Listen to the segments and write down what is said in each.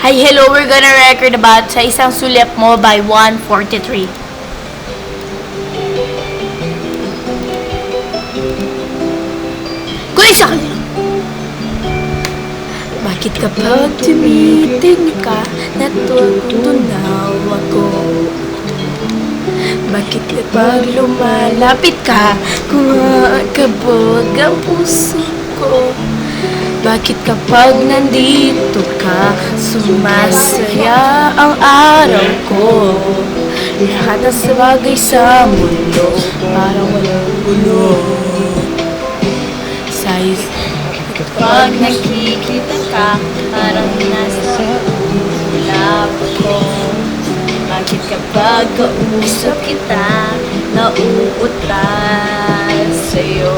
Hi, hello, we're gonna record about Sa Isang Sulyap Mo by 143. Kulay sa kanila. Bakit kapag tumitig ka, natutunaw ako? Bakit kapag lumalapit ka, kumakabog ang puso ko? Bakit kapag nandito ka, sumasaya ang araw ko? Lahat ng bagay sa mundo, parang walang gulo. Kapag nakikita ka, parang nasa ulap ko. Bakit kapag kausap kita, nauutal sa'yo?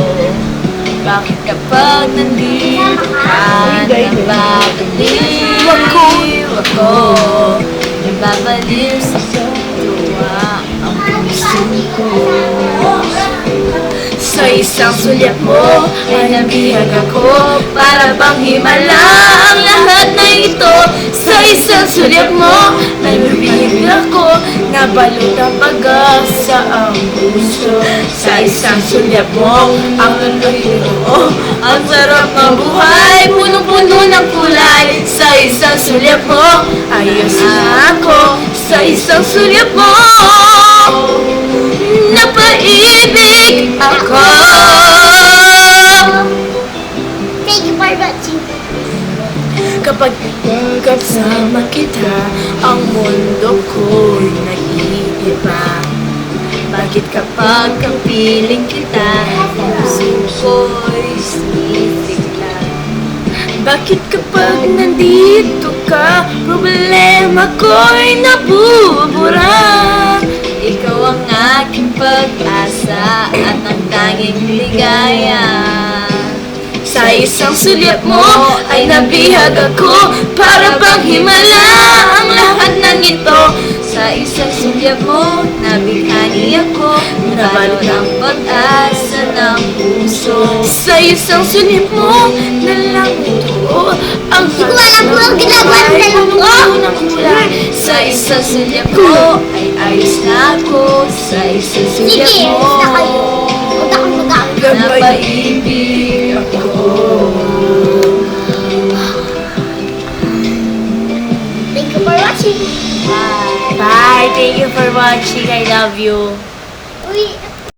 Bakit kapag nandito ka, nababaliw ako? Nababaliw sa tuwa ang puso ko. Sa isang sulyap mo ay nabihag ako, para bang himala ang lahat na ito. Sa isang sulyap mo ay nabihag ako, nabalot ang pag-asa ang puso. Sa isang sulyap mo ang nagkahilo ko, ang sarap ng buhay, punong-puno ng kulay. Sa isang sulyap mo ayos na ako, sa isang sulyap mo napaibig ako. Thank you for watching. Kapag kasama kita, ang mundo ko'y nag-iiba. Bakit kapag kapiling kita, puso ko'y sisigla? Bakit kapag nandito ka, problema ko'y nabubura? Ikaw ang aking pag-asa at ang tanging ligaya. Sa isang sulyap mo ay nabihag ako, para bang himala ang lahat ng ito. Sa isang sulyap mo, nabighani ako, nabalot ang pag-asa ng puso. Sa isang sulyap mo, na lang ito ang Hindi ko alam po ang ginagawa ng dalawang ko. ng kulay. Sa isang sulyap mo ay ayos na ako. Sa isang sulyap Sige, mo basta kayo. Huwag akong mag-aaway. napaibig ako. Thank you for watching. Bye. Thank you for watching. I love you.